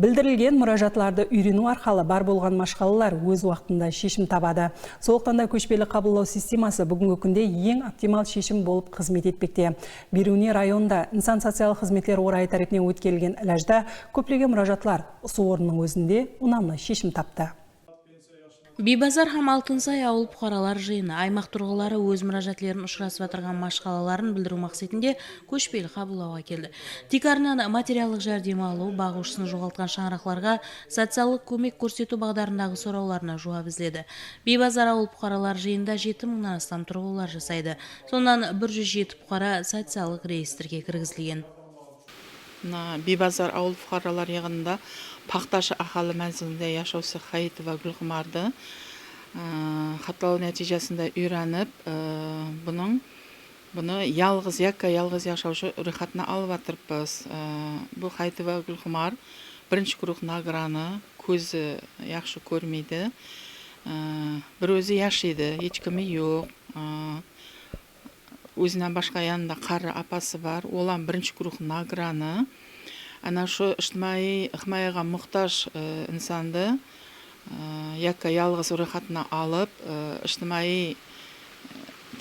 Білдірілген мұражатларды үйрену арқылы бар болған машқалалар өз уақытында шешім табады. Сондықтан да көшпелі қабылдау системасы бүгінгі күнде ең оптимал шешім болып қызмет етпекте. Беруне районында инсан социал қызметлер орайы тарапынан өткерілген ләжда көптеген мұражатлар осы орынның өзінде ұнамлы шешім тапты. Бейбазар һәм Алтынсай ауыл бұқаралар жиыны аймақ тұрғылары өз мұражатларын ұшырасып отырған машқалаларын білдіру мақсатында көшпелі қабылдауға келді. Дикарынан материалдық жәрдем алу, бағушысын жоғалтқан шаңырақларға социалдық көмек көрсету бағдарындағы сұрауларына жауап іздеді. Бейбазар ауыл бұқаралар жиында 7 мыңнан астам тұрғылар жасайды. Сонан 107 бұқара социалдық реестрге кіргізілген. Бейбазар ауыл бұқаралар яғында Пақташы ақалы мәнзілінде яшаусы Хаитова Гүлқымарды хатталу нәтижесінде үйреніп, бұны ялғыз яшаушы рұқатына алып атырпыз. Бұл Хаитова Гүлқымар бірінші күруқ награны көзі яқшы көрмейді. Бір өзі яшайды, ешкімі жоқ. Өзінен башқа янында қары апасы бар. Олан бірінші күруқ награны. Ана шу іштімай ұқмайға мұқтаж инсанды ялғыз рұқатына алып, іштімай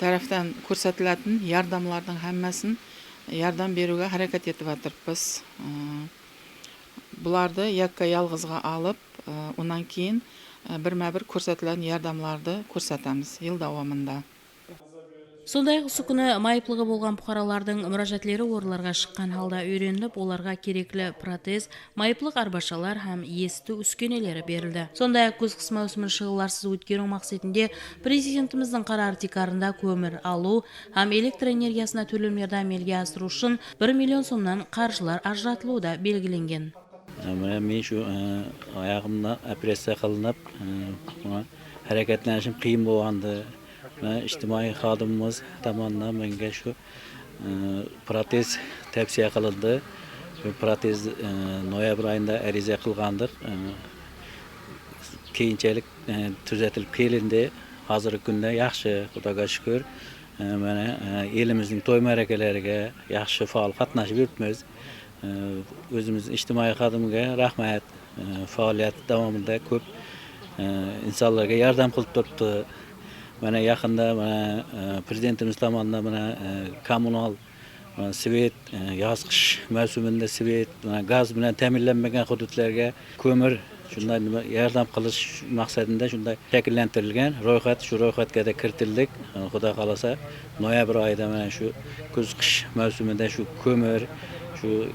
тарафтан көрсетілетін ярдамлардың әммәсін ярдам беруге харекет етіп атырпыз. Бұларды ялғызға алып, онан кейін бірмәбір көрсетілетін ярдамларды көрсетеміз ел давамында. Сондай-ақ осы күні майыплығы болған бұқаралардың мұражатлері орларға шыққан халда үйреніліп, оларға кереклі протез, майыплық арбашалар һәм есті үскенелері берілді. Сондай-ақ көз қыс маусымын шығыларсыз өткеру мақсатында президентіміздің қарар декарында көмір алу һәм электр энергиясына төлемдерді әмелге асыру үшін 1 миллион сомнан қаржылар ажыратылуы белгіленген. Мен шу аяғымда операция қылынып, әрекетләнішім қиын болғанды. İçtimai xadımımız tamamından mənə şu protez təvsiyə qılındı. Protez noyabr ayında ərizə qılğandıq. Keyinçəlik düzəltilib kelindi. Hazırki gündə yaxşı, Xudaga şükür. Mənə elimizin toy mərəkələrinə yaxşı faal qatnaşıb yürütmüz. Özümüz içtimai xadımıga rəhmət. Fəaliyyət davamında көп insanlara yardım qılıb turibdi. Mana yaqında prezidentimiz tomonidan kommunal svet, yoz-qish mavsumida svet, gaz bilan ta'minlanmagan hududlarga ko'mir shunday yordam qilish maqsadida shunday shakllantirilgan ro'yxat, shu ro'yxatga da kiritildik. Xudo xolasa noyabr oyida mana shu kuz-qish mavsumida shu ko'mir, shu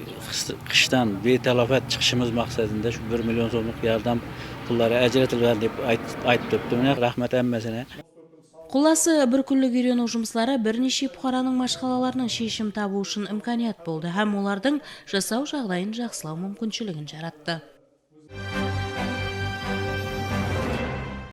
qishdan betalofat chiqishimiz maqsadida shu 1 million so'mlik yordam pullari ajratilgan deb aytib turibdi. Rahmat hammasine. Құласы бір күнлік үйрену жұмыслары бірнеше бұқараның машқалаларының шешім табу үшін имканият болды һәм олардың жасау жағдайын жақсылау мүмкіншілігін жаратты.